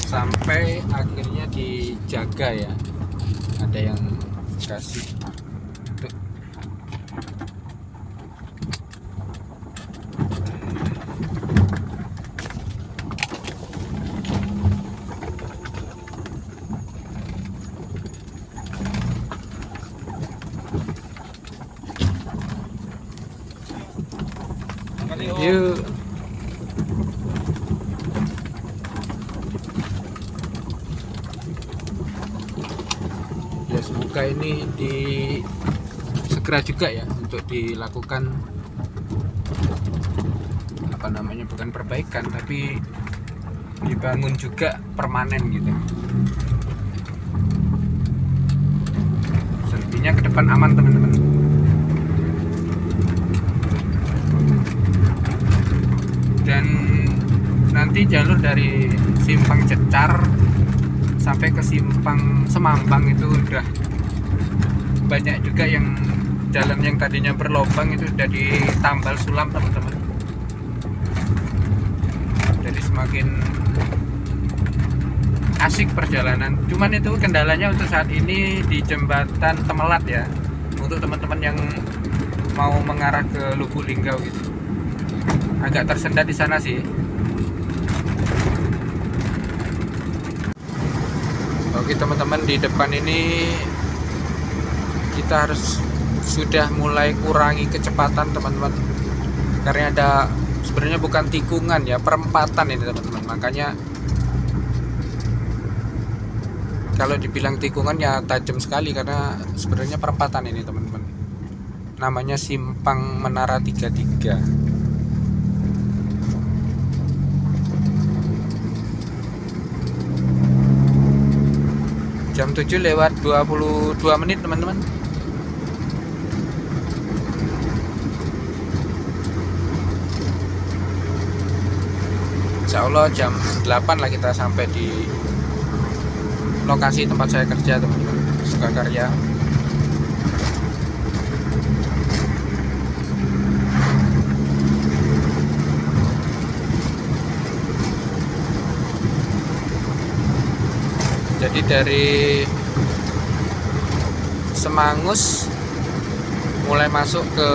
sampai akhirnya dijaga ya. Ada yang kasih tuh. Yuk. Ya, semoga ini segera juga ya untuk dilakukan apa namanya, bukan perbaikan tapi dibangun juga permanen gitu. Selebihnya ke depan aman teman-teman. Dan nanti jalur dari Simpang Cecar sampai ke Simpang Semambang itu udah banyak juga yang jalan yang tadinya berlobang itu udah ditambal sulam teman-teman. Jadi semakin asik perjalanan. Cuman itu kendalanya untuk saat ini di jembatan Temelat ya, untuk teman-teman yang mau mengarah ke Lubuk Linggau gitu. Agak tersendat di sana sih. Oke teman-teman, di depan ini kita harus sudah mulai kurangi kecepatan teman-teman, karena ada sebenarnya bukan tikungan ya, perempatan ini teman-teman. Makanya kalau dibilang tikungan ya tajam sekali, karena sebenarnya perempatan ini teman-teman. Namanya Simpang Menara 33. Jam 7 lewat 22 menit teman-teman. Insya Allah jam 8 lah kita sampai di lokasi tempat saya kerja teman-teman, Sukakarya. Jadi dari Semangus mulai masuk ke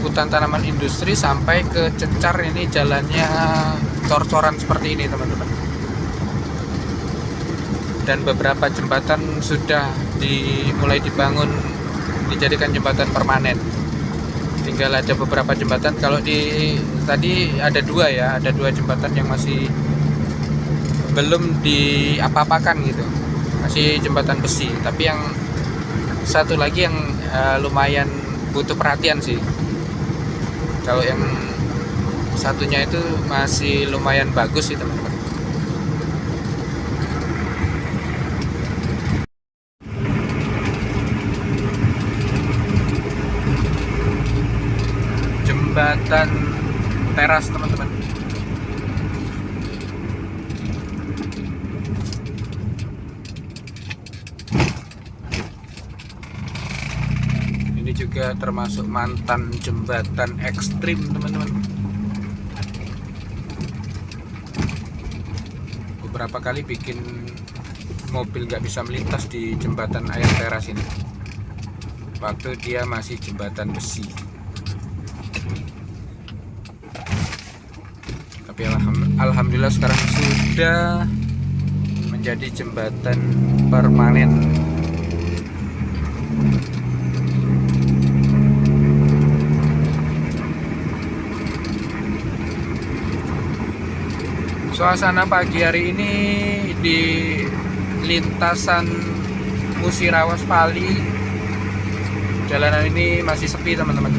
hutan tanaman industri sampai ke Cecar, ini jalannya cor-coran seperti ini teman-teman. Dan beberapa jembatan sudah mulai dibangun, dijadikan jembatan permanen. Tinggal ada beberapa jembatan. Kalau tadi ada dua ya, ada dua jembatan yang masih belum diapa-apakan gitu, masih jembatan besi. Tapi yang satu lagi yang lumayan butuh perhatian sih. Kalau yang satunya itu masih lumayan bagus sih teman-teman. Jembatan teras teman-teman. Ini juga termasuk mantan jembatan ekstrim teman-teman. Beberapa kali bikin mobil nggak bisa melintas di jembatan air teras ini, waktu dia masih jembatan besi. Tapi alhamdulillah sekarang sudah menjadi jembatan permanen. Suasana pagi hari ini di lintasan Musirawas Pali, jalanan ini masih sepi teman-teman.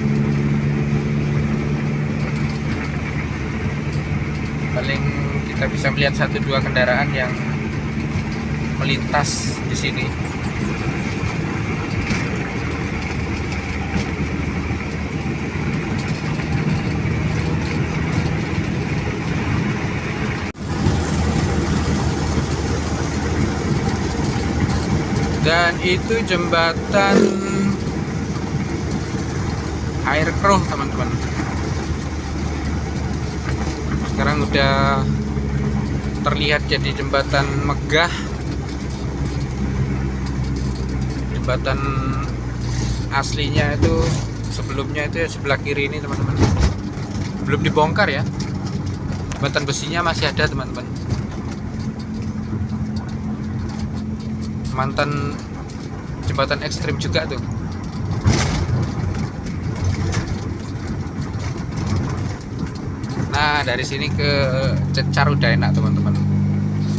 Paling kita bisa melihat 1-2 kendaraan yang melintas di sini. Dan itu jembatan air keruh teman-teman. Sekarang udah terlihat jadi jembatan megah. Jembatan aslinya itu sebelumnya itu ya sebelah kiri ini teman-teman, belum dibongkar ya. Jembatan besinya masih ada teman-teman. Mantan jembatan ekstrim juga tuh. Nah, dari sini ke Cecar udah enak teman-teman.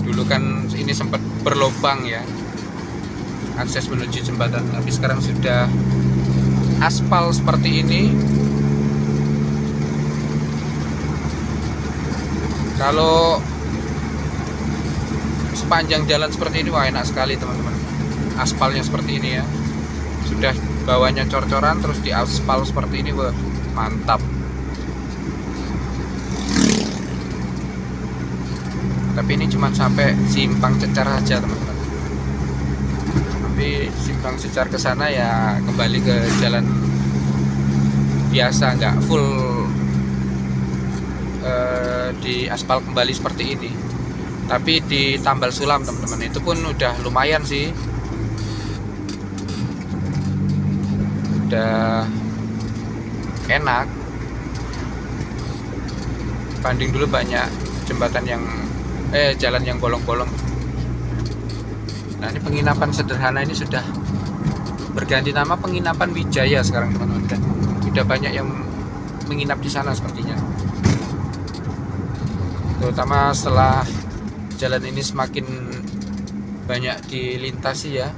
Dulu kan ini sempat berlubang ya akses menuju jembatan, tapi sekarang sudah aspal seperti ini. Kalau sepanjang jalan seperti ini, wah enak sekali teman-teman. Aspalnya seperti ini ya, sudah bawahnya cor-coran terus di aspal seperti ini, wah mantap. Tapi ini cuma sampai simpang Cecar aja teman-teman. Tapi simpang Cecar ke sana ya kembali ke jalan biasa, nggak full di aspal kembali seperti ini. Tapi di tambal sulam teman-teman, itu pun udah lumayan sih. Udah enak. Banding dulu banyak jembatan yang jalan yang bolong-bolong. Nah, ini penginapan sederhana ini sudah berganti nama penginapan Wijaya sekarang teman-teman. Dan sudah banyak yang menginap di sana sepertinya. Terutama setelah jalan ini semakin banyak dilintasi ya,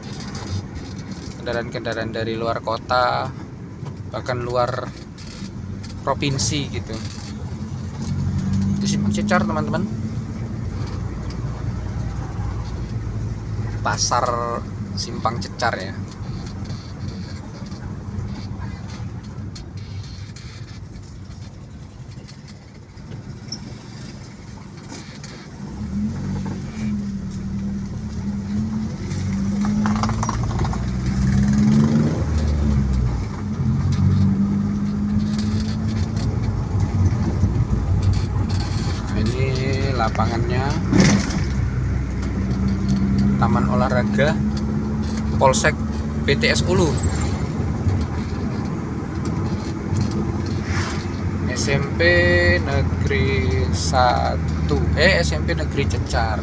kendaraan-kendaraan dari luar kota, bahkan luar provinsi gitu. Di Simpang Cecar teman-teman, pasar Simpang Cecar ya. Lapangannya Taman Olahraga Polsek BTS Ulu. SMP Negeri 1 SMP Negeri Cecar.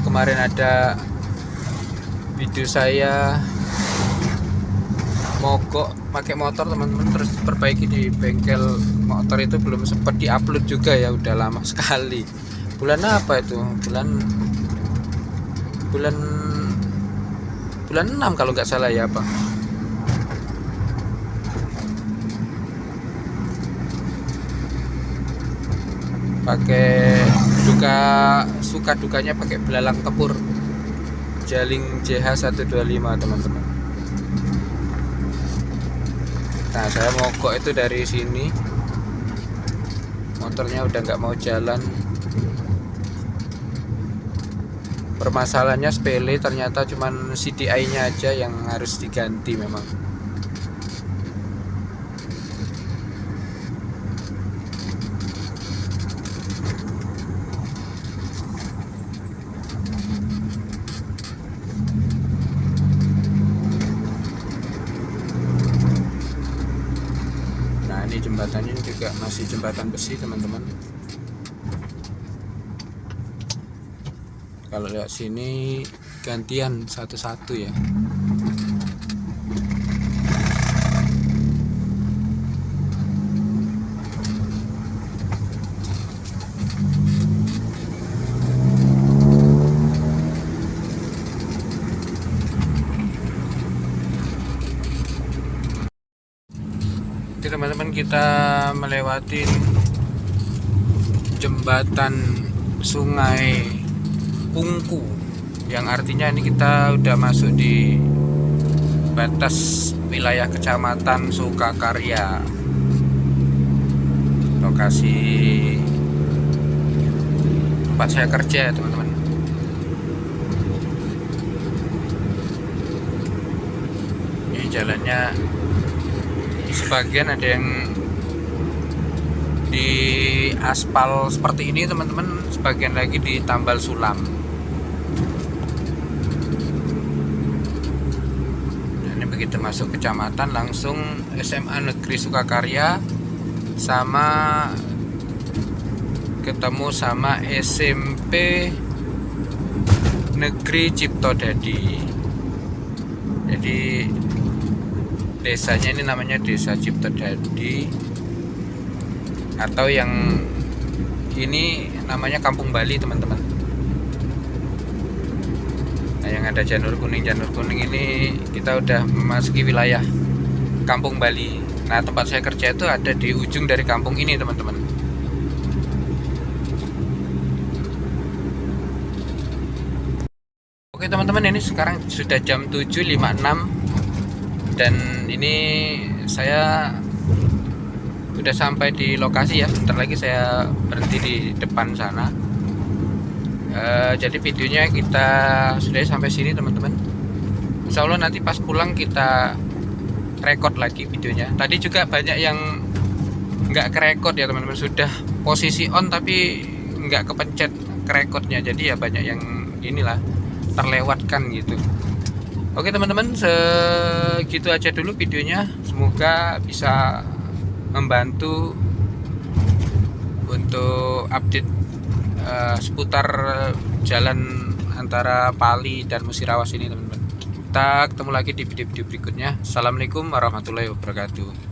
gara-gara kemarin ada video saya mogok pakai motor teman-teman, terus perbaiki di bengkel motor, itu belum sempat diupload juga ya, udah lama sekali. Bulan apa itu? Bulan 6 kalau nggak salah ya Bang. Pakai suka dukanya pakai belalang tempur Jaling JH125 teman-teman. Nah, saya mogok itu dari sini, motornya udah nggak mau jalan. Permasalahannya sepele, ternyata cuman CDI-nya aja yang harus diganti memang. Nah, ini jembatannya juga masih jembatan besi teman-teman. Kalau lihat sini gantian satu-satu ya. Oke teman-teman, kita melewati jembatan Sungai Pungku, yang artinya ini kita udah masuk di batas wilayah Kecamatan Sukakarya, lokasi tempat saya kerja ya teman-teman. Ini jalannya sebagian ada yang di aspal seperti ini teman-teman, sebagian lagi ditambal sulam. Begitu masuk kecamatan langsung SMA Negeri Sukakarya, sama ketemu sama SMP Negeri Ciptodadi. Jadi desanya ini namanya Desa Ciptodadi, atau yang ini namanya Kampung Bali teman-teman. Nah, yang ada janur kuning ini kita udah memasuki wilayah Kampung Bali. Nah, tempat saya kerja itu ada di ujung dari kampung ini teman-teman. Oke teman-teman, ini sekarang sudah jam 7.56 dan ini saya udah sampai di lokasi ya. Bentar lagi saya berhenti di depan sana. Jadi videonya kita sudah sampai sini teman-teman. Insya Allah nanti pas pulang kita record lagi videonya. Tadi juga banyak yang nggak kerekod ya teman-teman, sudah posisi on tapi nggak kepencet kerekodnya, jadi ya banyak yang inilah terlewatkan gitu. Oke teman-teman, segitu aja dulu videonya. Semoga bisa membantu untuk update seputar jalan antara Pali dan Musirawas ini teman-teman. Kita ketemu lagi di video-video berikutnya. Assalamualaikum warahmatullahi wabarakatuh.